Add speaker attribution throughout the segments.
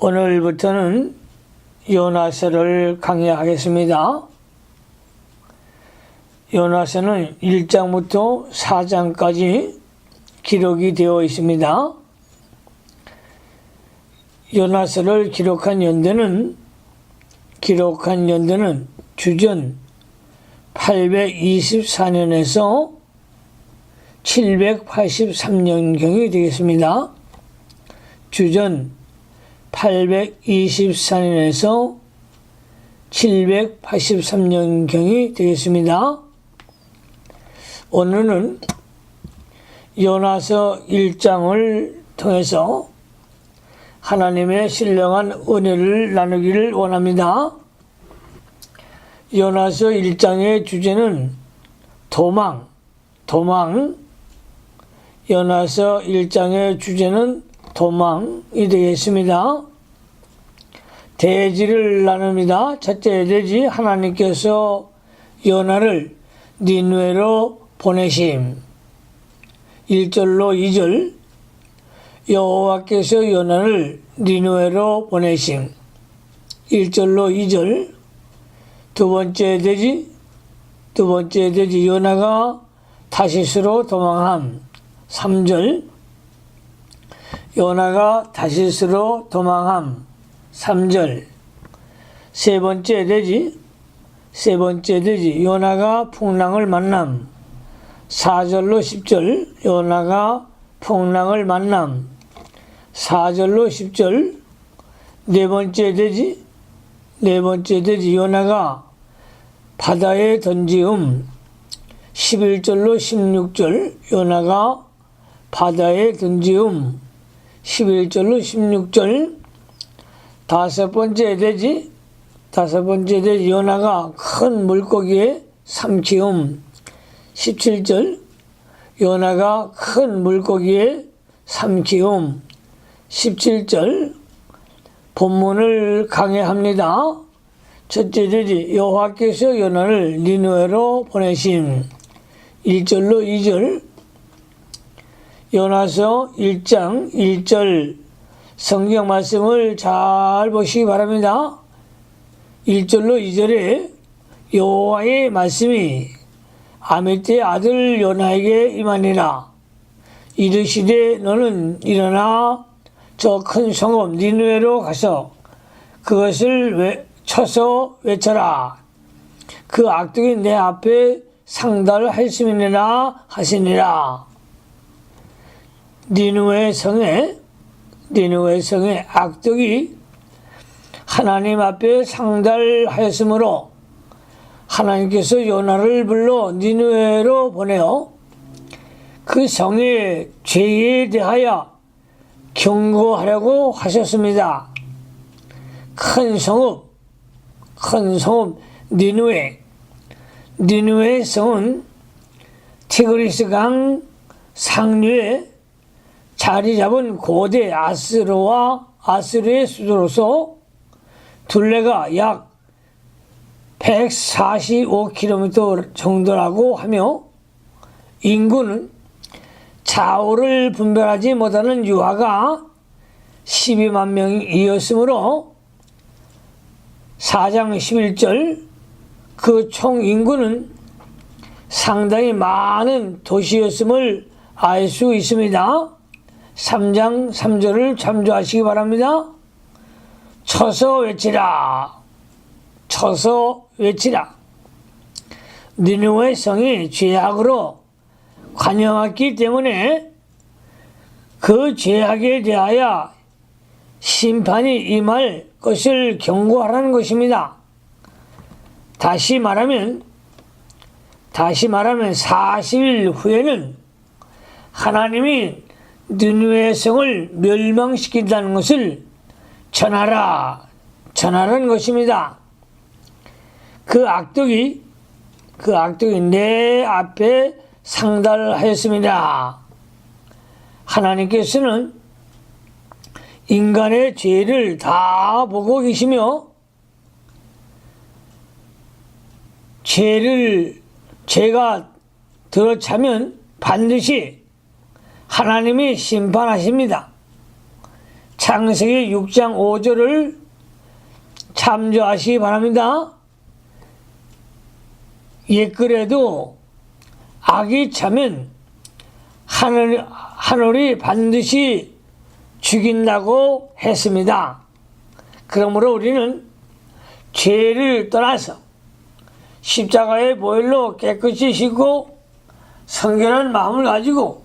Speaker 1: 오늘부터는 요나서를 강의하겠습니다. 요나서는 1장부터 4장까지 기록이 되어 있습니다. 요나서를 기록한 연도는 주전 824년에서 783년경이 되겠습니다. 주전 824년에서 783년경이 되겠습니다. 오늘은 요나서 1장을 통해서 하나님의 신령한 은혜를 나누기를 원합니다. 요나서 1장의 주제는 도망. 요나서 1장의 주제는 도망이 되겠습니다. 대지를 나눕니다. 첫째 대지, 하나님께서 요나를 니느웨로 보내심. 1절로 2절, 여호와께서 요나를 니느웨로 보내심. 1절로 2절. 두 번째 대지, 요나가 다시스로 도망함. 3절, 요나가 다시스로 도망함. 3절. 세 번째 대지, 요나가 풍랑을 만남. 4절로 10절, 요나가 풍랑을 만남. 4절로 10절. 네 번째 대지, 요나가 바다에 던지움. 11절로 16절, 요나가 바다에 던지움. 11절로 16절. 다섯 번째 대지, 요나가 큰 물고기에 삼키움. 17절, 요나가 큰 물고기에 삼키움. 17절. 본문을 강해합니다. 첫째 대지, 여호와께서 요나를 니느웨로 보내심. 1절로 2절. 요나서 1장 1절 성경 말씀을 잘 보시기 바랍니다. 1절로 2절에 여호와의 말씀이 아미떼의 아들 요나에게 임하니라. 이르시되 너는 일어나 저 큰 성읍 니느웨로 가서 그것을 쳐서 외쳐라. 그 악독이 내 앞에 상달하였음이니라 하시니라. 니느웨 성의 악독이 하나님 앞에 상달하였으므로 하나님께서 요나를 불러 니느웨로 보내어 그 성의 죄에 대하여 경고하려고 하셨습니다. 큰 성읍 니느웨 성은 티그리스 강 상류에 자리 잡은 고대 아스르의 수도로서 둘레가 약 145km 정도라고 하며 인구는 좌우를 분별하지 못하는 유아가 12만 명이었으므로 4장 11절 그 총 인구는 상당히 많은 도시였음을 알 수 있습니다. 3장 3절을 참조하시기 바랍니다. 쳐서 외치라. 니느웨 성이 죄악으로 관영했기 때문에 그 죄악에 대하여 심판이 임할 것을 경고하라는 것입니다. 다시 말하면 40일 후에는 하나님이 니느웨 성을 멸망시킨다는 것을 전하라는 것입니다. 그 악독이 내 앞에 상달하였습니다. 하나님께서는 인간의 죄를 다 보고 계시며 죄가 들어차면 반드시 하나님이 심판하십니다. 창세기 6장 5절을 참조하시기 바랍니다. 옛글에도 악이 차면 하늘이 반드시 죽인다고 했습니다. 그러므로 우리는 죄를 떠나서 십자가의 보혈로 깨끗이 씻고 성결한 마음을 가지고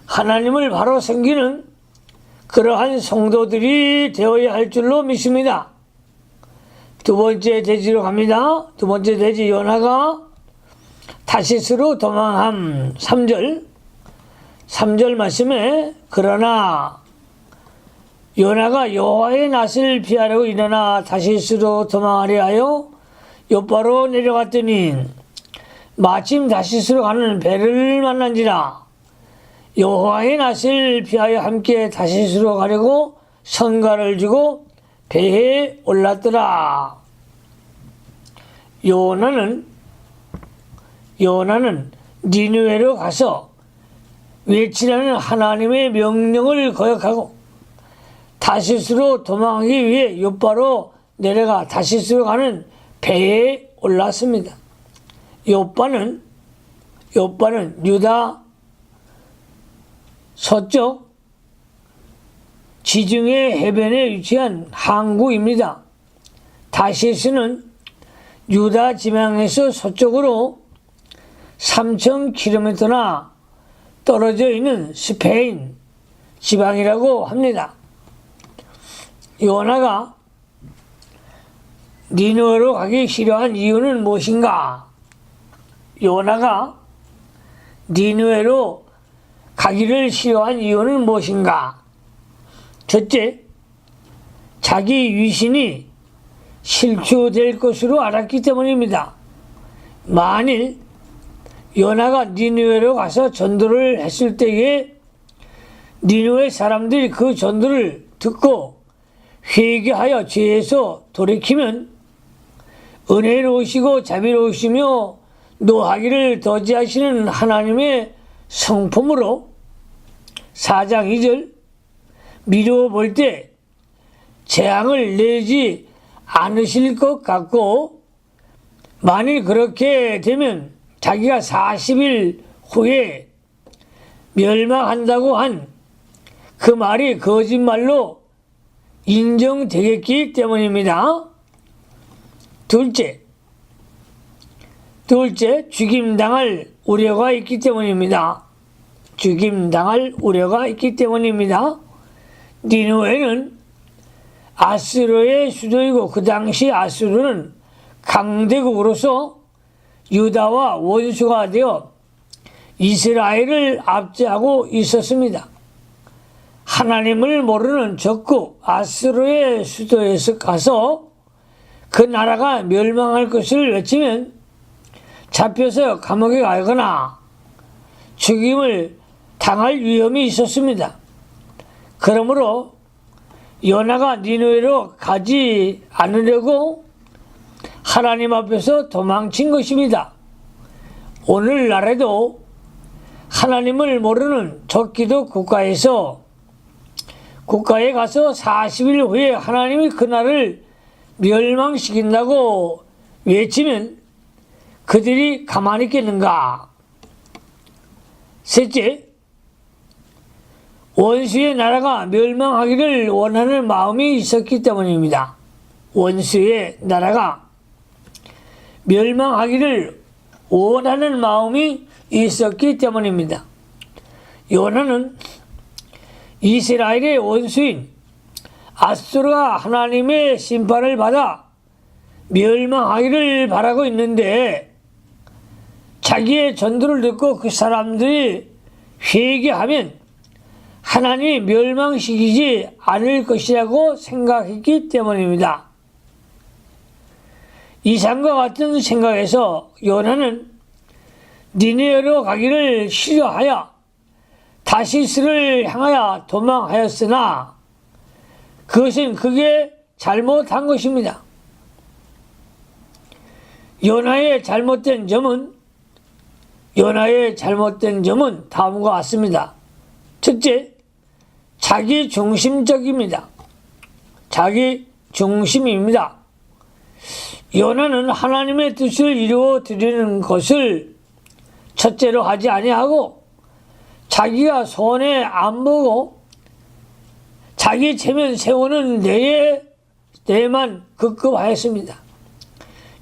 Speaker 1: 하나님을 바로 섬기는 그러한 성도들이 되어야 할 줄로 믿습니다. 두 번째 대지로 갑니다. 두 번째 대지, 요나가 다시스로 도망함. 3절 말씀에 그러나 요나가 여호와의 낯을 피하려고 일어나 다시스로 도망하려 하여 욥바로 내려갔더니 마침 다시스로 가는 배를 만난지라. 여호와의 낯을 피하여 함께 다시스로 가려고 성가를 주고 배에 올랐더라. 요나는 니느웨로 가서 외치라는 하나님의 명령을 거역하고 다시스로 도망하기 위해 욥바로 내려가 다시스로 가는 배에 올랐습니다. 욥바는 유다 서쪽 지중해 해변에 위치한 항구입니다. 다시스는 유다 지방에서 서쪽으로 3,000km나 떨어져 있는 스페인 지방이라고 합니다. 요나가 니느웨로 가기 싫어한 이유는 무엇인가? 요나가 니느웨로 가기를 싫어한 이유는 무엇인가? 첫째, 자기 위신이 실추될 것으로 알았기 때문입니다. 만일 요나가 니느웨로 가서 전도를 했을 때에 니느웨 사람들이 그 전도를 듣고 회개하여 죄에서 돌이키면 은혜로우시고 자비로우시며 노하기를 더디하시는 하나님의 성품으로 4장 2절 미루어 볼 때 재앙을 내지 않으실 것 같고 만일 그렇게 되면 자기가 40일 후에 멸망한다고 한 그 말이 거짓말로 인정되겠기 때문입니다. 둘째, 죽임당할 우려가 있기 때문입니다. 죽임당할 우려가 있기 때문입니다. 니느웨는 아수르의 수도이고 그 당시 아수르는 강대국으로서 유다와 원수가 되어 이스라엘을 압제하고 있었습니다. 하나님을 모르는 적국 아수르의 수도에서 가서 그 나라가 멸망할 것을 외치면 잡혀서 감옥에 가거나 죽임을 당할 위험이 있었습니다. 그러므로 요나가 니느웨로 가지 않으려고 하나님 앞에서 도망친 것입니다. 오늘날에도 하나님을 모르는 적기도 국가에 가서 40일 후에 하나님이 그날을 멸망시킨다고 외치면 그들이 가만히 있겠는가? 셋째, 원수의 나라가 멸망하기를 원하는 마음이 있었기 때문입니다. 원수의 나라가 멸망하기를 원하는 마음이 있었기 때문입니다. 요나는 이스라엘의 원수인 아수르가 하나님의 심판을 받아 멸망하기를 바라고 있는데 자기의 전도를 듣고 그 사람들이 회개하면 하나님이 멸망시키지 않을 것이라고 생각했기 때문입니다. 이상과 같은 생각에서 요나는 니느웨로 가기를 싫어하여 다시스를 향하여 도망하였으나 그게 잘못한 것입니다. 요나의 잘못된 점은 다음과 같습니다. 첫째, 자기 중심적입니다. 자기 중심입니다. 요나는 하나님의 뜻을 이루어 드리는 것을 첫째로 하지 아니하고 자기가 손에 안 보고 자기 체면 세우는 데에만 급급하였습니다.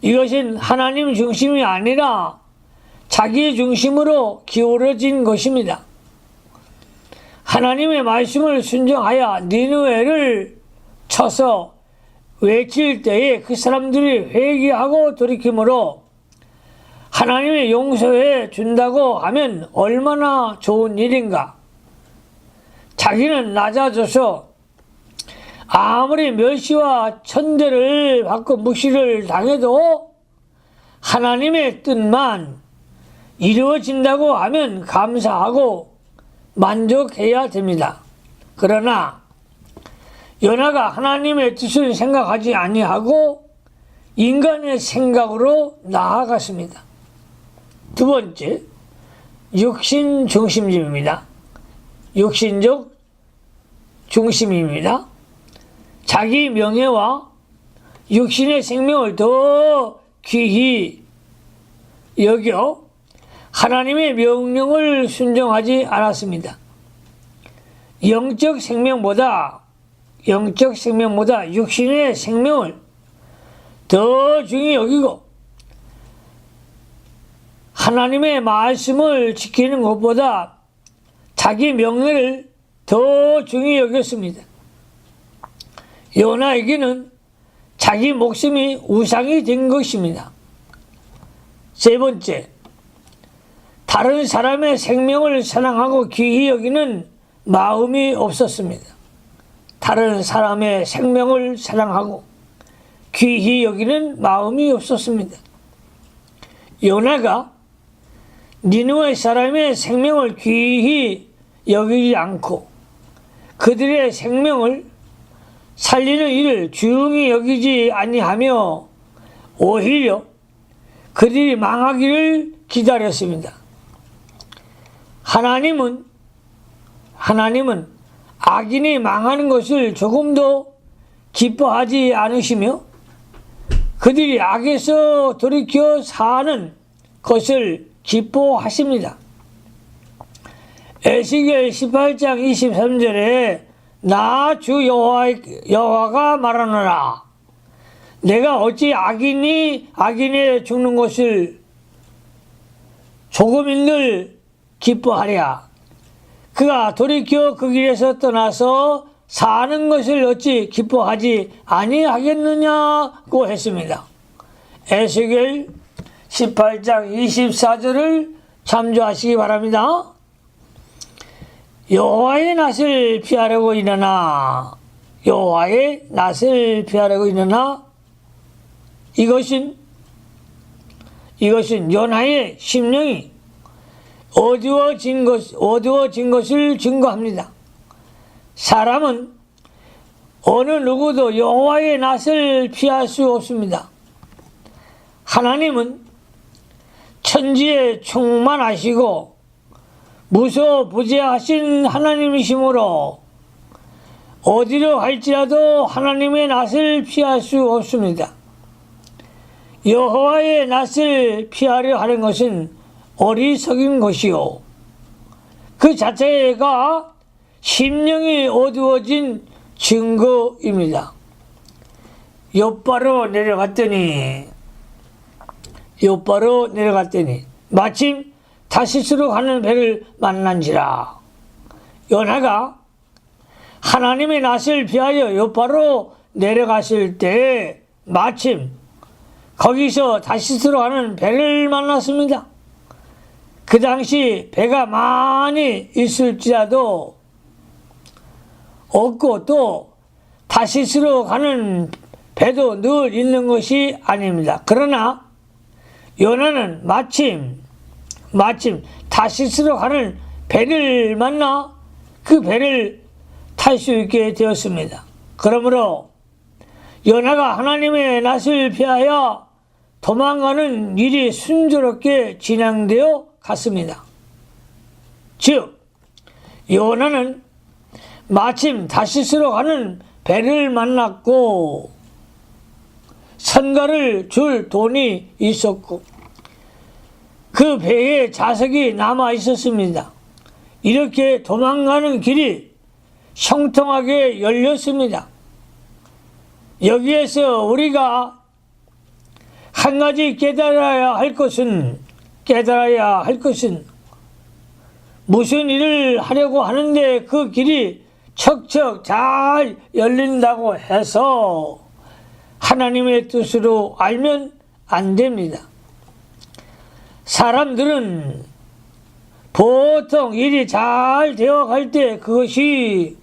Speaker 1: 이것은 하나님 중심이 아니라 자기 중심으로 기울어진 것입니다. 하나님의 말씀을 순종하여 니느웨를 쳐서 외칠 때에 그 사람들이 회개하고 돌이킴으로 하나님의 용서해 준다고 하면 얼마나 좋은 일인가. 자기는 낮아져서 아무리 멸시와 천대를 받고 무시를 당해도 하나님의 뜻만 이루어진다고 하면 감사하고 만족해야 됩니다. 그러나 요나가 하나님의 뜻을 생각하지 아니하고 인간의 생각으로 나아갔습니다. 두 번째, 육신 중심입니다. 육신적 중심입니다. 자기 명예와 육신의 생명을 더 귀히 여겨 하나님의 명령을 순종하지 않았습니다. 영적 생명보다 육신의 생명을 더 중히 여기고 하나님의 말씀을 지키는 것보다 자기 명예를 더 중히 여겼습니다. 요나에게는 자기 목숨이 우상이 된 것입니다. 세 번째, 다른 사람의 생명을 사랑하고 귀히 여기는 마음이 없었습니다. 다른 사람의 생명을 사랑하고 귀히 여기는 마음이 없었습니다. 요나가 니느웨 사람의 생명을 귀히 여기지 않고 그들의 생명을 살리는 일을 중히 여기지 아니하며 오히려 그들이 망하기를 기다렸습니다. 하나님은 악인이 망하는 것을 조금도 기뻐하지 않으시며 그들이 악에서 돌이켜 사는 것을 기뻐하십니다. 에스겔 18장 23절에 나 주 여호와가 말하노라. 내가 어찌 악인의 죽는 것을 조금인들 기뻐하랴. 그가 돌이켜 그 길에서 떠나서 사는 것을 어찌 기뻐하지 아니하겠느냐고 했습니다. 에스겔 18장 24절을 참조하시기 바랍니다. 여호와의 낯을 피하려고 일어나 이것은 요나의 심령이 어두워진 것을 증거합니다. 사람은 어느 누구도 여호와의 낯을 피할 수 없습니다. 하나님은 천지에 충만하시고 무소부재하신 하나님이시므로 어디로 갈지라도 하나님의 낯을 피할 수 없습니다. 여호와의 낯을 피하려 하는 것은 어리석인 것이요 그 자체가 심령이 어두워진 증거입니다. 욥바로 내려갔더니 마침 다시스로 가는 배를 만난지라. 요나가 하나님의 낯을 피하여 욥바로 내려갔을 때 마침 거기서 다시스로 가는 배를 만났습니다. 그 당시 배가 많이 있을지라도 없고 또 다시스로 가는 배도 늘 있는 것이 아닙니다. 그러나 요나는 마침 다시스로 가는 배를 만나 그 배를 탈 수 있게 되었습니다. 그러므로 요나가 하나님의 낯을 피하여 도망가는 일이 순조롭게 진행되어 갔습니다. 즉 요나는 마침 다시스로 가는 배를 만났고 선가를 줄 돈이 있었고 그 배에 자석이 남아 있었습니다. 이렇게 도망가는 길이 형통하게 열렸습니다. 여기에서 우리가 한 가지 깨달아야 할 것은 무슨 일을 하려고 하는데 그 길이 척척 잘 열린다고 해서 하나님의 뜻으로 알면 안 됩니다. 사람들은 보통 일이 잘 되어갈 때 그것이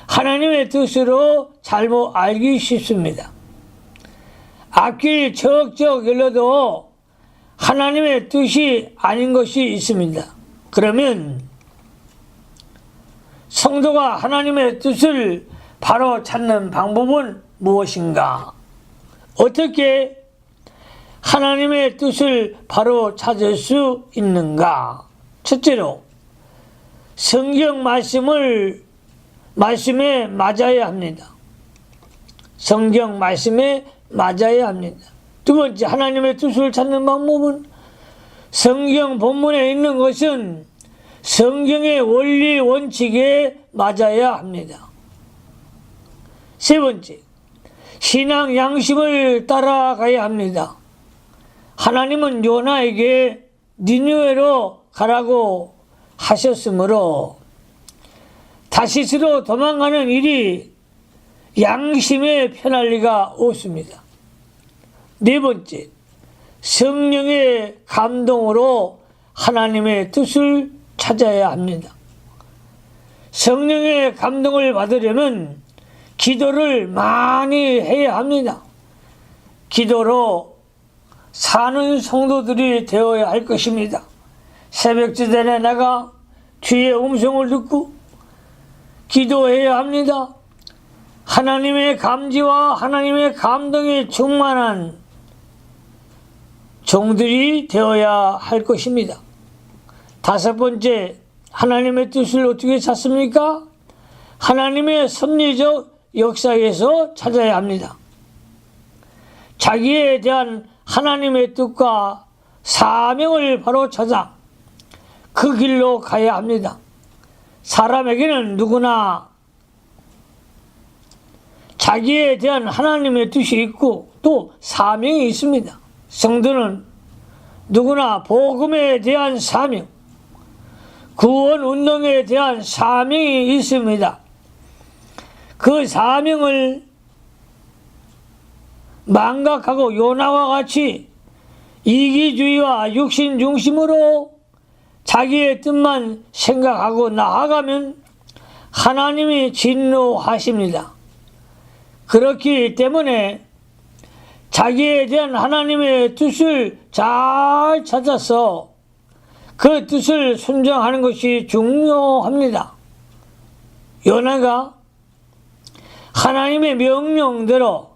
Speaker 1: 하나님의 뜻으로 잘못 알기 쉽습니다. 앞길이 척척 열려도 하나님의 뜻이 아닌 것이 있습니다. 그러면 성도가 하나님의 뜻을 바로 찾는 방법은 무엇인가? 어떻게 하나님의 뜻을 바로 찾을 수 있는가? 첫째로 성경 말씀에 맞아야 합니다. 성경 말씀에 맞아야 합니다. 두 번째, 하나님의 뜻을 찾는 방법은 성경 본문에 있는 것은 성경의 원리 원칙에 맞아야 합니다. 세 번째, 신앙 양심을 따라가야 합니다. 하나님은 요나에게 니느웨로 가라고 하셨으므로 다시스로 도망가는 일이 양심에 편할 리가 없습니다. 네 번째, 성령의 감동으로 하나님의 뜻을 찾아야 합니다. 성령의 감동을 받으려면 기도를 많이 해야 합니다. 기도로 사는 성도들이 되어야 할 것입니다. 새벽지대에 나가 주의 음성을 듣고 기도해야 합니다. 하나님의 감지와 하나님의 감동에 충만한 종들이 되어야 할 것입니다. 다섯 번째, 하나님의 뜻을 어떻게 찾습니까? 하나님의 섭리적 역사에서 찾아야 합니다. 자기에 대한 하나님의 뜻과 사명을 바로 찾아 그 길로 가야 합니다. 사람에게는 누구나 자기에 대한 하나님의 뜻이 있고 또 사명이 있습니다. 성도는 누구나 복음에 대한 사명, 구원 운동에 대한 사명이 있습니다. 그 사명을 망각하고 요나와 같이 이기주의와 육신 중심으로 자기의 뜻만 생각하고 나아가면 하나님이 진노하십니다. 그렇기 때문에 자기에 대한 하나님의 뜻을 잘 찾아서 그 뜻을 순종하는 것이 중요합니다. 요나가 하나님의 명령대로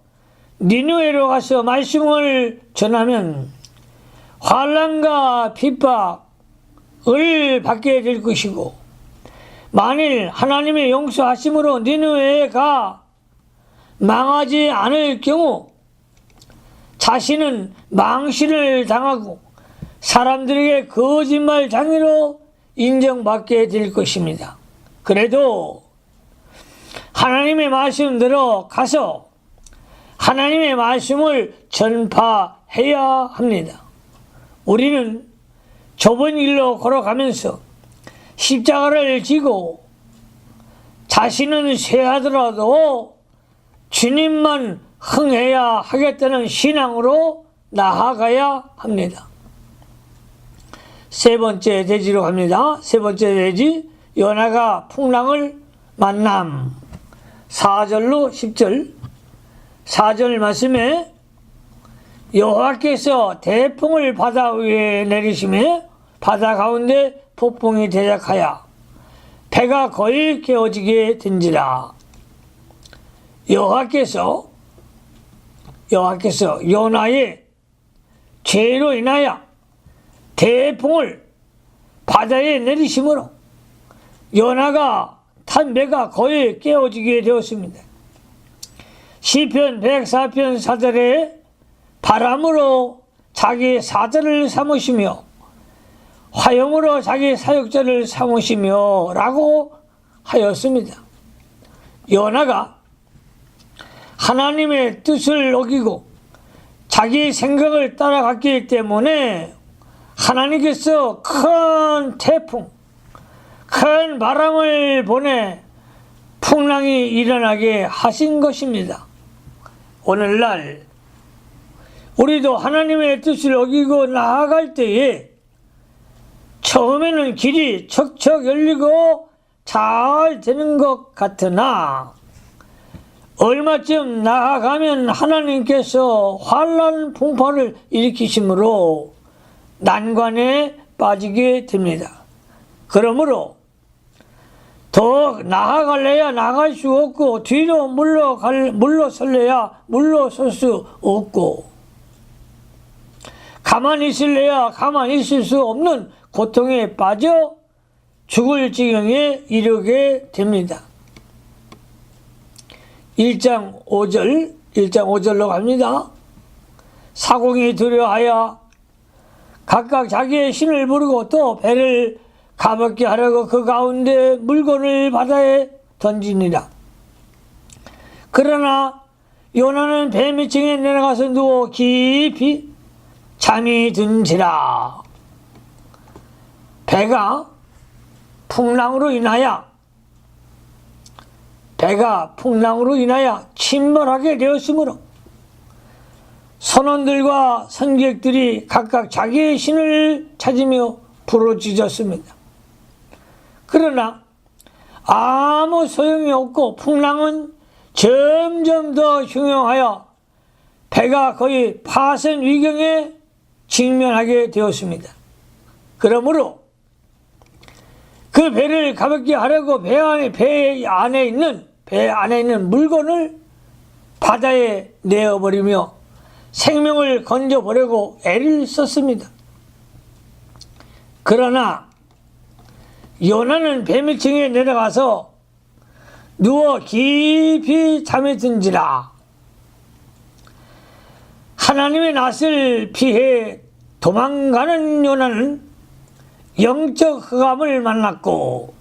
Speaker 1: 니느웨로 가서 말씀을 전하면 환난과 핍박을 받게 될 것이고, 만일 하나님의 용서하심으로 니느웨가 망하지 않을 경우 자신은 망신을 당하고 사람들에게 거짓말 장애로 인정받게 될 것입니다. 그래도 하나님의 말씀대로 가서 하나님의 말씀을 전파해야 합니다. 우리는 좁은 길로 걸어가면서 십자가를 지고 자신은 쇠하더라도 주님만 흥해야 하겠다는 신앙으로 나아가야 합니다. 세 번째 대지로 갑니다. 세 번째 대지, 요나가 풍랑을 만남. 4절로 10절. 4절 말씀에 여호와께서 대풍을 바다 위에 내리시매 바다 가운데 폭풍이 대작하여 배가 거의 깨어지게 된지라. 여호와께서 요나의 죄로 인하여 대풍을 바다에 내리심으로 요나가 탄배가 거의 깨어지게 되었습니다. 시편 104편 4절에 바람으로 자기 사자를 삼으시며 화염으로 자기 사역자를 삼으시며 라고 하였습니다. 요나가 하나님의 뜻을 어기고 자기 생각을 따라갔기 때문에 하나님께서 큰 태풍, 큰 바람을 보내 풍랑이 일어나게 하신 것입니다. 오늘날 우리도 하나님의 뜻을 어기고 나아갈 때에 처음에는 길이 척척 열리고 잘 되는 것 같으나 얼마쯤 나아가면 하나님께서 환난 풍파를 일으키심으로 난관에 빠지게 됩니다. 그러므로 더 나아갈래야 나갈 수 없고 뒤로 물러설래야 물러설 수 없고 가만히 있을래야 가만히 있을 수 없는 고통에 빠져 죽을 지경에 이르게 됩니다. 1장 5절로 갑니다. 사공이 두려워하여 각각 자기의 신을 부르고 또 배를 가볍게 하려고 그 가운데 물건을 바다에 던지니라. 그러나 요나는 배 밑층에 내려가서 누워 깊이 잠이 든지라. 배가 풍랑으로 인하여 침몰하게 되었으므로 선원들과 선객들이 각각 자기의 신을 찾으며 부르짖었습니다. 그러나 아무 소용이 없고 풍랑은 점점 더 흉흉하여 배가 거의 파손 위경에 직면하게 되었습니다. 그러므로 그 배를 가볍게 하려고 배 안에 있는 물건을 바다에 내어버리며 생명을 건져보려고 애를 썼습니다. 그러나 요나는 배 밑층에 내려가서 누워 깊이 잠에 든지라. 하나님의 낯을 피해 도망가는 요나는 영적 흑암을 만났고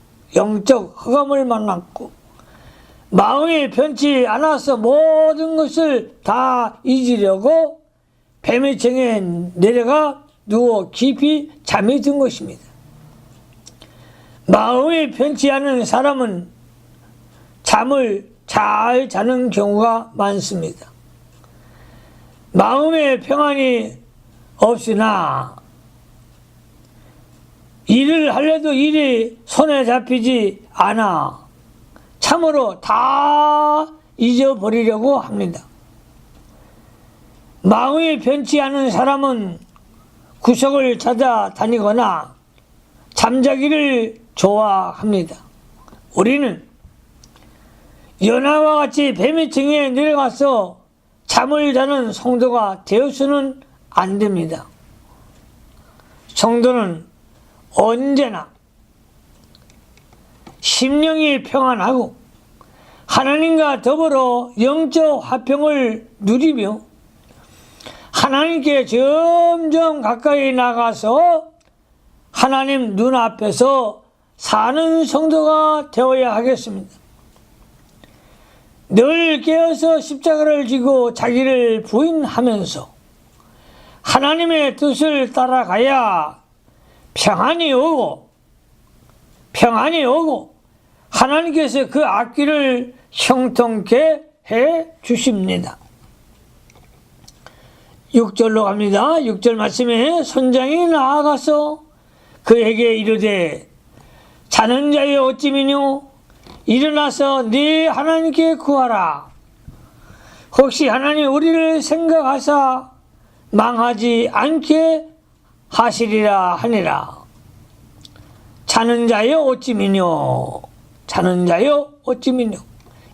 Speaker 1: 마음이 편치 않아서 모든 것을 다 잊으려고 배 밑층에 내려가 누워 깊이 잠이 든 것입니다. 마음이 편치 않은 사람은 잠을 잘 자는 경우가 많습니다. 마음의 평안이 없으나 일을 하려도 일이 손에 잡히지 않아 참으로 다 잊어버리려고 합니다. 마음이 편치 않은 사람은 구석을 찾아다니거나 잠자기를 좋아합니다. 우리는 요나와 같이 배 밑층에 내려가서 잠을 자는 성도가 되어서는 안 됩니다. 성도는 언제나 심령이 평안하고 하나님과 더불어 영적 화평을 누리며 하나님께 점점 가까이 나가서 하나님 눈앞에서 사는 성도가 되어야 하겠습니다. 늘 깨어서 십자가를 지고 자기를 부인하면서 하나님의 뜻을 따라가야 평안이 오고 하나님께서 그 앞길을 형통케 해 주십니다. 6절로 갑니다. 6절 말씀에 선장이 나아가서 그에게 이르되 자는 자여 어찌미뇨 일어나서 네 하나님께 구하라. 혹시 하나님 우리를 생각하사 망하지 않게 하시리라 하니라. 자는 자여 어찌미뇨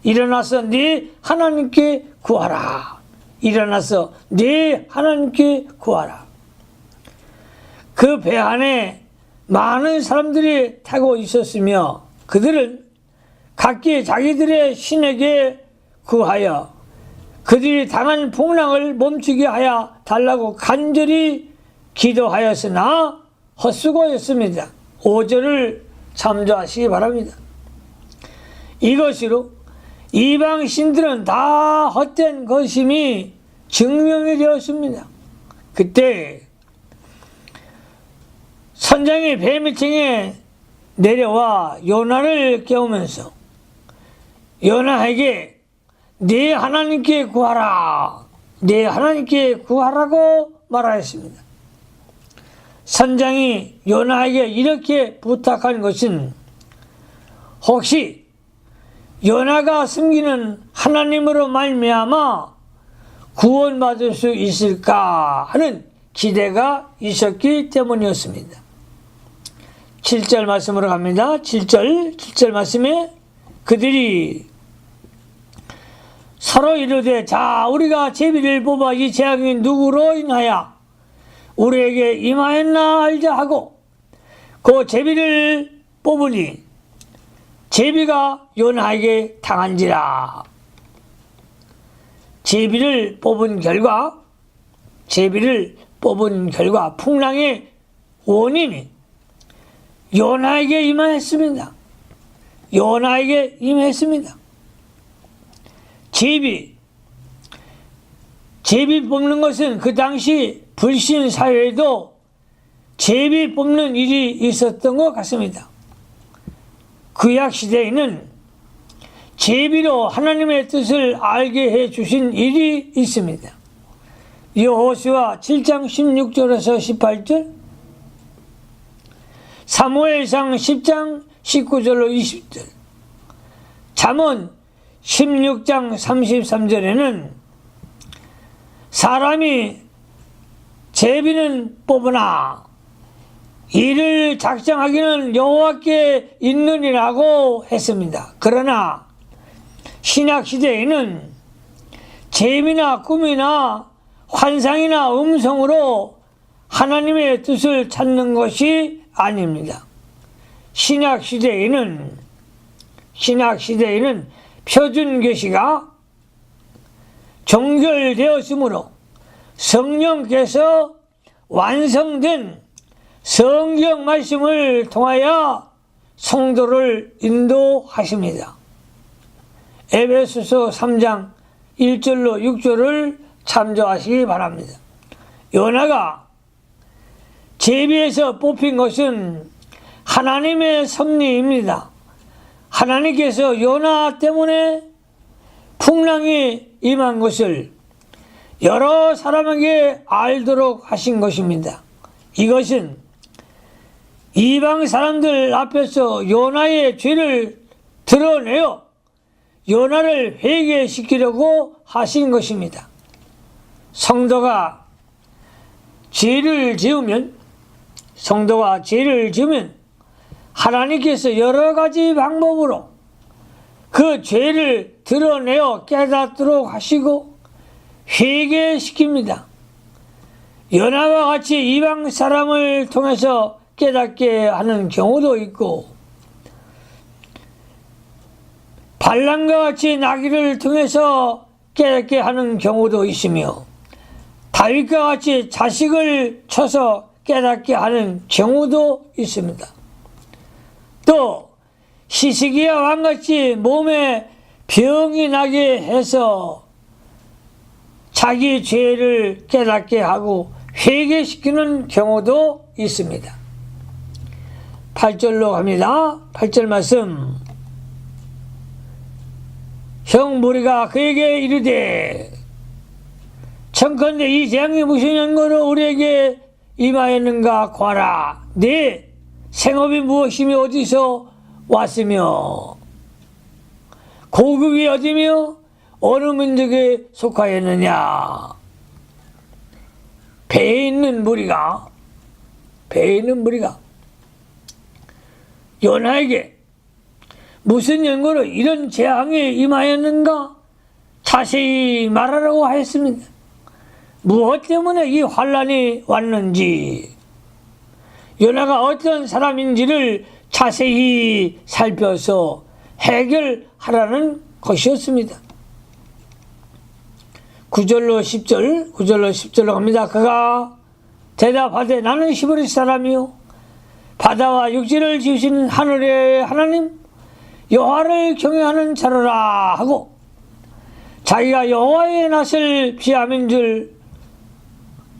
Speaker 1: 일어나서 네 하나님께 구하라. 일어나서 네 하나님께 구하라. 그 배 안에 많은 사람들이 타고 있었으며 그들은 각기 자기들의 신에게 구하여 그들이 당한 풍랑을 멈추게 하여 달라고 간절히 기도하였으나 헛수고였습니다. 5절을 참조하시기 바랍니다. 이것으로 이방 신들은 다 헛된 것임이 증명이 되었습니다. 그때 선장이 뱀위층에 내려와 요나를 깨우면서 요나에게 네 하나님께 구하라, 네 하나님께 구하라고 말하였습니다. 선장이 요나에게 이렇게 부탁한 것은 혹시 요나가 섬기는 하나님으로 말미암아 구원받을 수 있을까 하는 기대가 있었기 때문이었습니다. 7절 말씀으로 갑니다. 7절 말씀에 그들이 서로 이르되 자 우리가 제비를 뽑아 이 재앙이 누구로 인하여 우리에게 임하였나 알자 하고 그 제비를 뽑으니 제비가 요나에게 당한지라. 제비를 뽑은 결과 풍랑의 원인이 요나에게 임했습니다. 제비 뽑는 것은 그 당시 불신 사회에도 제비 뽑는 일이 있었던 것 같습니다. 구약 시대에는 제비로 하나님의 뜻을 알게 해 주신 일이 있습니다. 여호수아 7장 16절에서 18절, 사무엘상 10장 19절로 20절, 잠언 16장 33절에는 사람이 제비는 뽑으나 이를 작정하기는 여호와께 있느니라고 했습니다. 그러나 신약시대에는 제비나 꿈이나 환상이나 음성으로 하나님의 뜻을 찾는 것이 아닙니다. 신약시대에는 표준계시가 종결되었으므로 성령께서 완성된 성경 말씀을 통하여 성도를 인도하십니다. 에베소서 3장 1절로 6절을 참조하시기 바랍니다. 요나가 제비에서 뽑힌 것은 하나님의 섭리입니다. 하나님께서 요나 때문에 풍랑이 임한 것을 여러 사람에게 알도록 하신 것입니다. 이것은 이방 사람들 앞에서 요나의 죄를 드러내어 요나를 회개시키려고 하신 것입니다. 성도가 죄를 지으면 하나님께서 여러 가지 방법으로 그 죄를 드러내어 깨닫도록 하시고 회개시킵니다. 요나와 같이 이방 사람을 통해서 깨닫게 하는 경우도 있고, 발람과 같이 나귀를 통해서 깨닫게 하는 경우도 있으며, 다윗과 같이 자식을 쳐서 깨닫게 하는 경우도 있습니다. 또 히스기야 왕같이 몸에 병이 나게 해서 자기 죄를 깨닫게 하고 회개시키는 경우도 있습니다. 8절로 갑니다. 8절 말씀. 형 무리가 그에게 이르되 청컨대 이 재앙이 무슨 연고로 우리에게 임하였는가 구하라. 네 생업이 무엇이며 어디서 왔으며 고국이 어디며 어느 민족에 속하였느냐. 배에 있는 무리가 요나에게 무슨 연고로 이런 재앙이 임하였는가 자세히 말하라고 하였습니다. 무엇 때문에 이 환란이 왔는지, 요나가 어떤 사람인지를 자세히 살펴서 해결하라는 것이었습니다. 9절로 10절로 갑니다. 그가 대답하되 나는 히브리 사람이요 바다와 육지를 지으신 하늘의 하나님 여호와를 경외하는 자로라 하고 자기가 여호와의 낯을 피함인 줄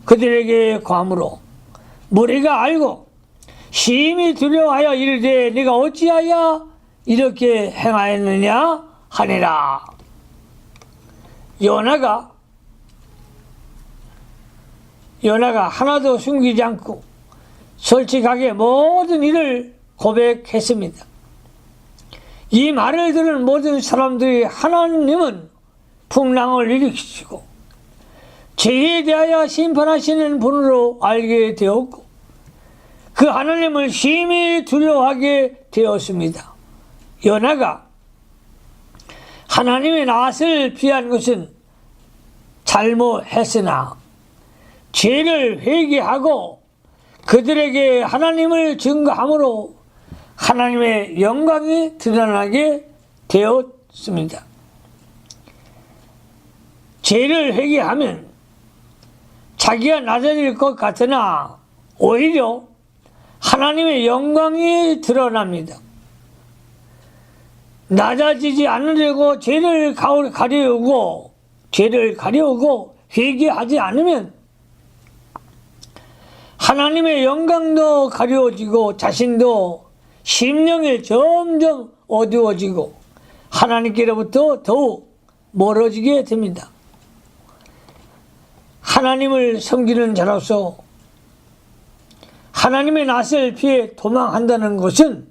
Speaker 1: 그들에게 고함으로 무리가 알고 심히 두려워하여 이르되 네가 어찌하여 이렇게 행하였느냐 하니라. 요나가 하나도 숨기지 않고 솔직하게 모든 일을 고백했습니다. 이 말을 들은 모든 사람들이 하나님은 풍랑을 일으키시고 죄에 대하여 심판하시는 분으로 알게 되었고 그 하나님을 심히 두려워하게 되었습니다. 요나가 하나님의 낯을 피한 것은 잘못했으나 죄를 회개하고 그들에게 하나님을 증거함으로 하나님의 영광이 드러나게 되었습니다. 죄를 회개하면 자기가 낮아질 것 같으나 오히려 하나님의 영광이 드러납니다. 낮아지지 않으려고 죄를 가려우고 회개하지 않으면 하나님의 영광도 가려워지고 자신도 심령이 점점 어두워지고 하나님께로부터 더욱 멀어지게 됩니다. 하나님을 섬기는 자로서 하나님의 낯을 피해 도망한다는 것은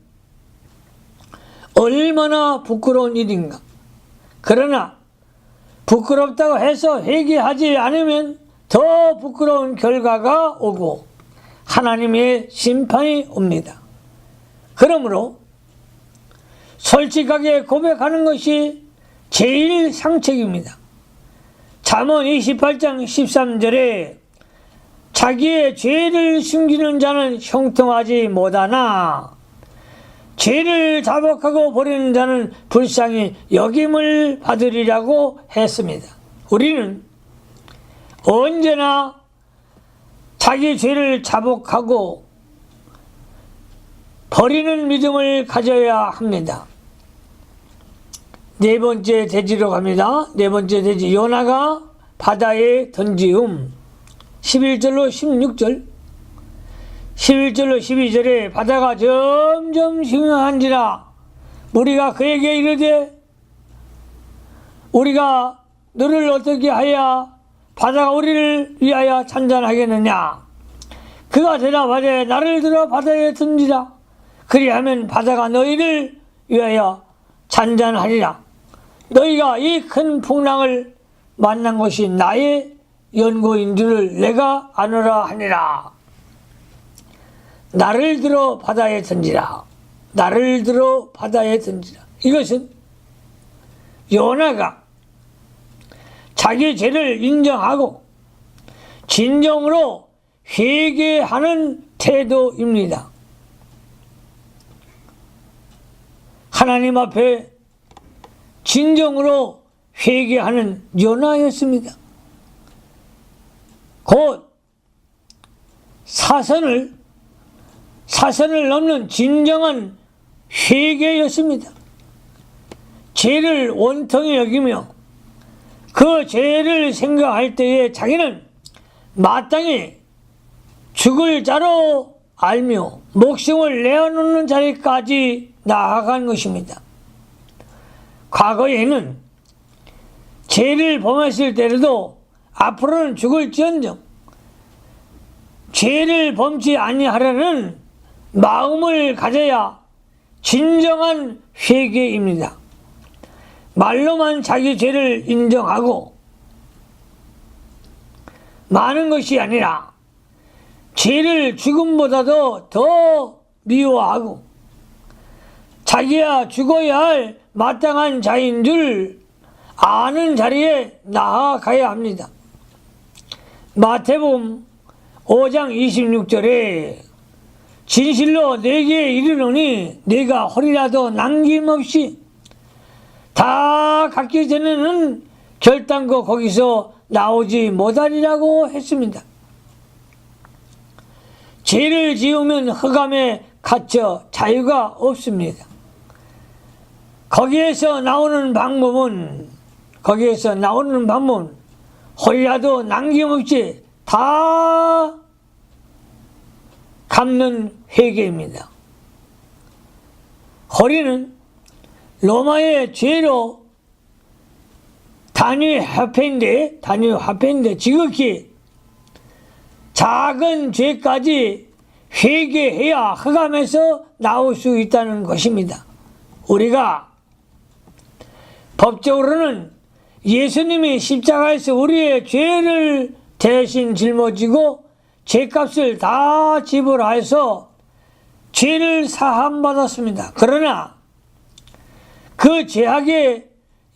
Speaker 1: 얼마나 부끄러운 일인가. 그러나 부끄럽다고 해서 회개하지 않으면 더 부끄러운 결과가 오고 하나님의 심판이 옵니다. 그러므로 솔직하게 고백하는 것이 제일 상책입니다. 잠언 28장 13절에 자기의 죄를 숨기는 자는 형통하지 못하나 죄를 자복하고 버리는 자는 불쌍히 여김을 받으리라고 했습니다. 우리는 언제나 자기 죄를 자복하고 버리는 믿음을 가져야 합니다. 네 번째 대지로 갑니다. 네 번째 대지 요나가 바다에 던지움 11절로 16절 11절로 12절에 바다가 점점 심각한지라 무리가 그에게 이르되 우리가 너를 어떻게 하여 바다가 우리를 위하여 잔잔하겠느냐. 그가 대답하되 나를 들어 바다에 던지라. 그리하면 바다가 너희를 위하여 잔잔하리라. 너희가 이 큰 풍랑을 만난 것이 나의 연고인 줄을 내가 아노라 하니라. 나를 들어 바다에 던지라. 나를 들어 바다에 던지라. 이것은 요나가 자기 죄를 인정하고 진정으로 회개하는 태도입니다. 하나님 앞에 진정으로 회개하는 요나였습니다. 곧 사선을 넘는 진정한 회개였습니다. 죄를 원통히 여기며 그 죄를 생각할 때에 자기는 마땅히 죽을 자로 알며 목숨을 내어놓는 자리까지 나아간 것입니다. 과거에는 죄를 범했을 때라도 앞으로는 죽을지언정 죄를 범치 아니하려는 마음을 가져야 진정한 회개입니다. 말로만 자기 죄를 인정하고 많은 것이 아니라 죄를 죽음보다도 더 미워하고 자기야 죽어야 할 마땅한 자인 줄 아는 자리에 나아가야 합니다. 마태복음 5장 26절에 진실로 내게 이르노니 네가 허리라도 남김없이 다 갖기 전에는 결단코 거기서 나오지 못하리라고 했습니다. 죄를 지으면 흑암에 갇혀 자유가 없습니다. 거기에서 나오는 방법은 홀이라도 남김없이 다 갚는 회개입니다. 홀이는 로마의 죄로 단위화폐인데 지극히 작은 죄까지 회개해야 흑암에서 나올 수 있다는 것입니다. 우리가 법적으로는 예수님이 십자가에서 우리의 죄를 대신 짊어지고 죄값을 다 지불하여서 죄를 사함받았습니다. 그러나 그 죄악의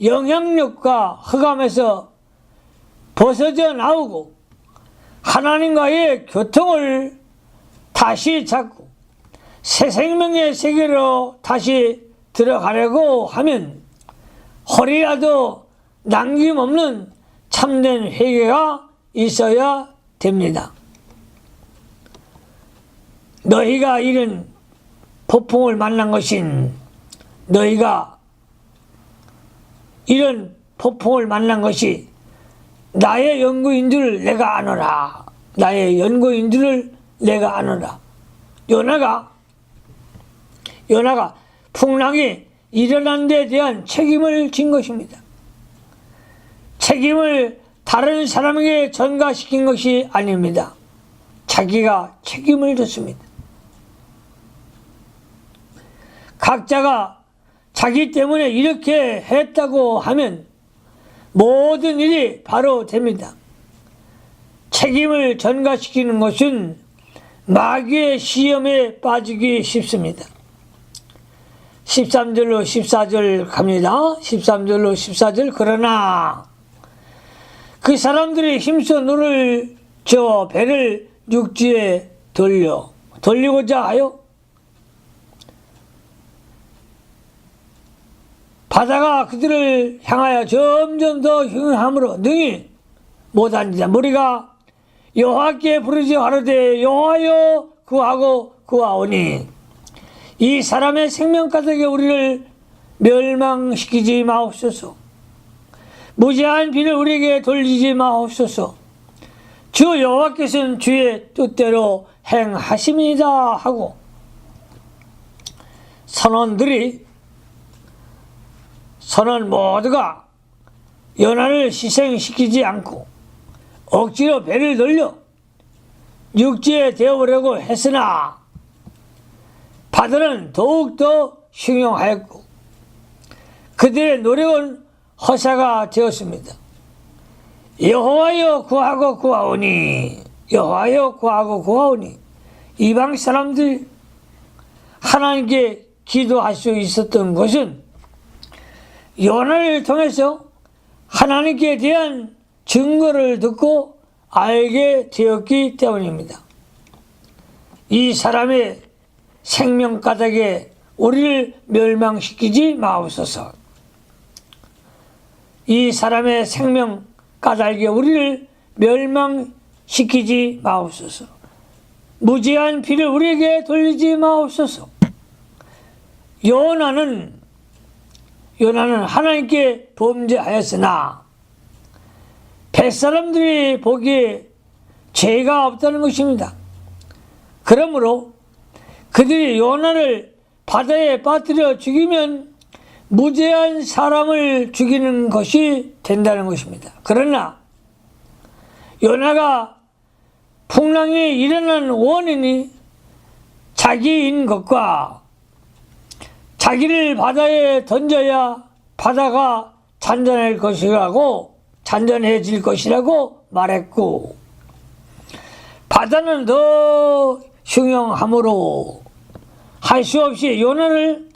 Speaker 1: 영향력과 흑암에서 벗어져 나오고 하나님과의 교통을 다시 잡고 새 생명의 세계로 다시 들어가려고 하면 홀이라도 남김없는 참된 회개가 있어야 됩니다. 너희가 이런 폭풍을 만난 것이 나의 연구인 줄 내가 아노라. 요나가 풍랑이 일어난 데 대한 책임을 진 것입니다. 책임을 다른 사람에게 전가시킨 것이 아닙니다. 자기가 책임을 졌습니다. 각자가 자기 때문에 이렇게 했다고 하면 모든 일이 바로 됩니다. 책임을 전가시키는 것은 마귀의 시험에 빠지기 쉽습니다. 13절로 14절 갑니다. 13절로 14절. 그러나 그 사람들이 힘써 노를 저어 배를 육지에 돌리고자 하여 바다가 그들을 향하여 점점 더 흉함으로 능히 못하니라. 무리가 여호와께 부르지 가로되 여호와여 구하고 구하오니 이 사람의 생명가득에 우리를 멸망시키지 마옵소서. 무제한 비를 우리에게 돌리지 마옵소서. 주 여호와께서는 주의 뜻대로 행하심이다 하고 선원 모두가 요나를 희생시키지 않고 억지로 배를 돌려 육지에 대어보려고 했으나 바다는 더욱더 흉용하였고 그들의 노력은 허사가 되었습니다. 여호와여 구하고 구하오니 이방 사람들이 하나님께 기도할 수 있었던 것은 요나를 통해서 하나님께 대한 증거를 듣고 알게 되었기 때문입니다. 이 사람의 생명가닥에 우리를 멸망시키지 마옵소서. 이 사람의 생명가닥에 우리를 멸망시키지 마옵소서. 무제한 비를 우리에게 돌리지 마옵소서. 요나는 하나님께 범죄하였으나 뱃사람들이 보기에 죄가 없다는 것입니다. 그러므로 그들이 요나를 바다에 빠뜨려 죽이면 무죄한 사람을 죽이는 것이 된다는 것입니다. 그러나 요나가 풍랑이 일어난 원인이 자기인 것과 자기를 바다에 던져야 바다가 잔잔해질 것이라고 말했고 바다는 더 흉용함으로 할 수 없이 요나를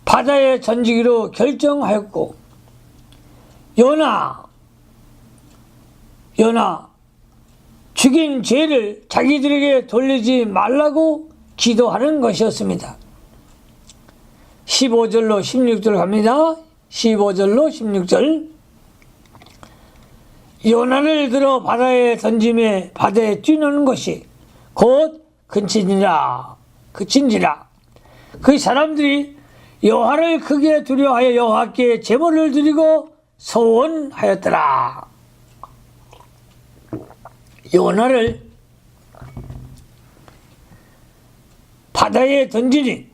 Speaker 1: 바다에 던지기로 결정하였고 요나 죽인 죄를 자기들에게 돌리지 말라고 기도하는 것이었습니다. 15절로 16절 갑니다. 15절로 16절. 요나를 들어 바다에 던짐에 바다에 뛰노는 것이 곧 그친지라. 그 사람들이 여호와를 크게 두려워하여 여호와께 제물을 드리고 소원하였더라. 요나를 바다에 던지니,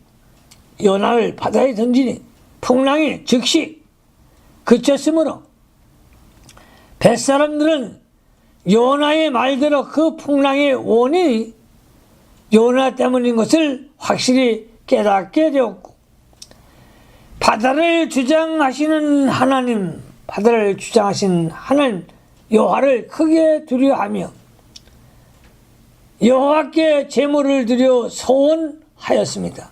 Speaker 1: 요나를 바다에 던지니 풍랑이 즉시 그쳤으므로 뱃사람들은 요나의 말대로 그 풍랑의 원인이 요나 때문인 것을 확실히 깨닫게 되었고, 바다를 주장하신 하나님 여호와를 크게 두려워하며 여호와께 제물을 드려 소원하였습니다.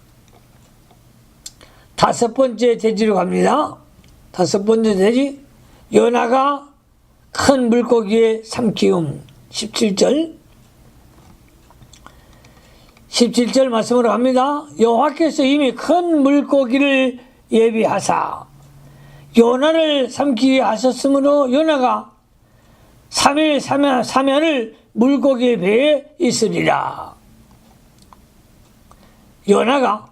Speaker 1: 다섯 번째 대지로 갑니다. 다섯 번째 대지, 요나가 큰 물고기에 삼키움. 17절 말씀으로 갑니다. 여호와께서 이미 큰 물고기를 예비하사 요나를 삼키게 하셨으므로 요나가 3일 3야를 물고기의 배에 있으리라. 요나가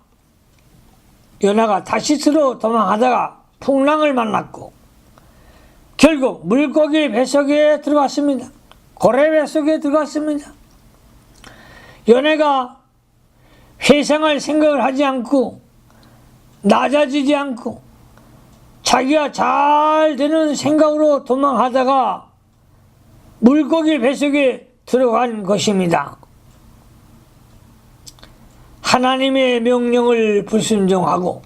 Speaker 1: 다시스로 도망하다가 풍랑을 만났고 결국 물고기 뱃속에 들어갔습니다. 고래 뱃속에 들어갔습니다. 요나가 회상할 생각을 하지 않고 낮아지지 않고 자기가 잘 되는 생각으로 도망하다가 물고기 뱃속에 들어간 것입니다. 하나님의 명령을 불순종하고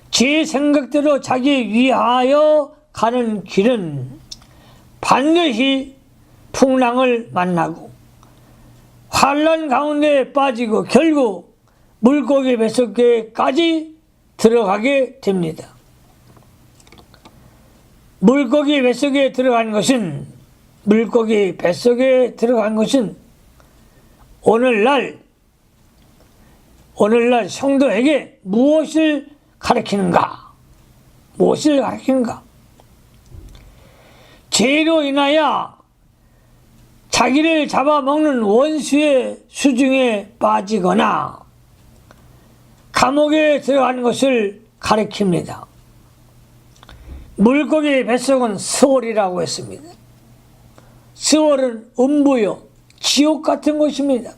Speaker 1: 제 생각대로 자기 위하여 가는 길은 반드시 풍랑을 만나고 환난 가운데 빠지고 결국 물고기 뱃속에까지 들어가게 됩니다. 물고기 뱃속에 들어간 것은 오늘날 성도에게 무엇을 가르치는가? 죄로 인하여 자기를 잡아먹는 원수의 수중에 빠지거나 감옥에 들어가는 것을 가리킵니다. 물고기 뱃속은 스월이라고 했습니다. 스월은 음부요, 지옥 같은 곳입니다.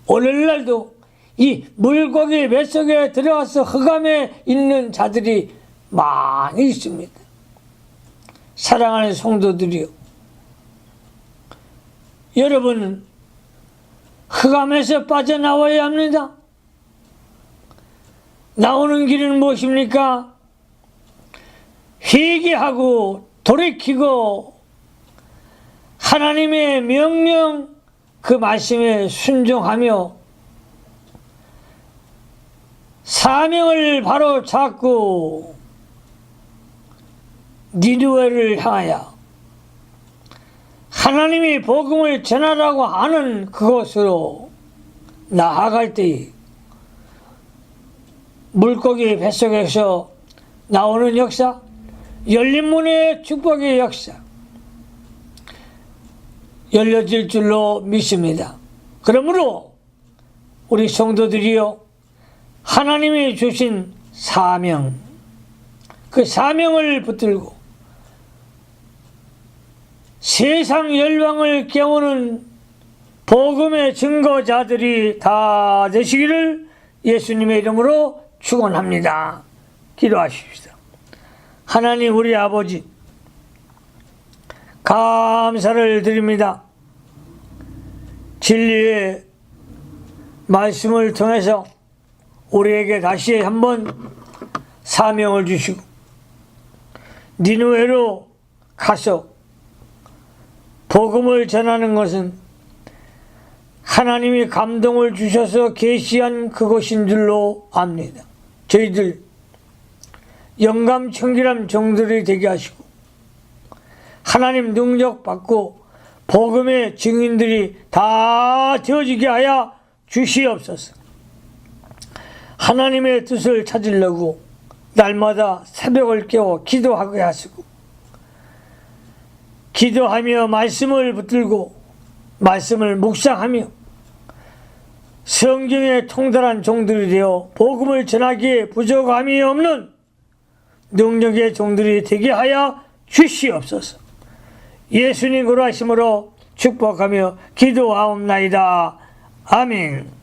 Speaker 1: 오늘날도 이 물고기 뱃속에 들어가서 흑암에 있는 자들이 많이 있습니다. 사랑하는 성도들이요, 여러분은 흑암에서 빠져나와야 합니다. 나오는 길은 무엇입니까? 회개하고 돌이키고 하나님의 명령 그 말씀에 순종하며 사명을 바로 잡고 니느웨를 향하여 하나님이 복음을 전하라고 하는 그곳으로 나아갈 때 물고기 뱃속에서 나오는 역사, 열린 문의 축복의 역사 열려질 줄로 믿습니다. 그러므로 우리 성도들이요, 하나님이 주신 사명, 그 사명을 붙들고 세상 열방을 깨우는 복음의 증거자들이 다 되시기를 예수님의 이름으로 축원합니다. 기도하십시다. 하나님 우리 아버지, 감사를 드립니다. 진리의 말씀을 통해서 우리에게 다시 한번 사명을 주시고 니느웨로 가서 복음을 전하는 것은 하나님이 감동을 주셔서 계시한 그것인 줄로 압니다. 저희들 영감 청결함 종들이 되게 하시고 하나님 능력 받고 복음의 증인들이 다 되어지게 하여 주시옵소서. 하나님의 뜻을 찾으려고 날마다 새벽을 깨워 기도하게 하시고, 기도하며 말씀을 붙들고 말씀을 묵상하며 성경에 통달한 종들이 되어 복음을 전하기에 부족함이 없는 능력의 종들이 되게 하여 주시옵소서. 예수님 그러하심으로 축복하며 기도하옵나이다. 아멘.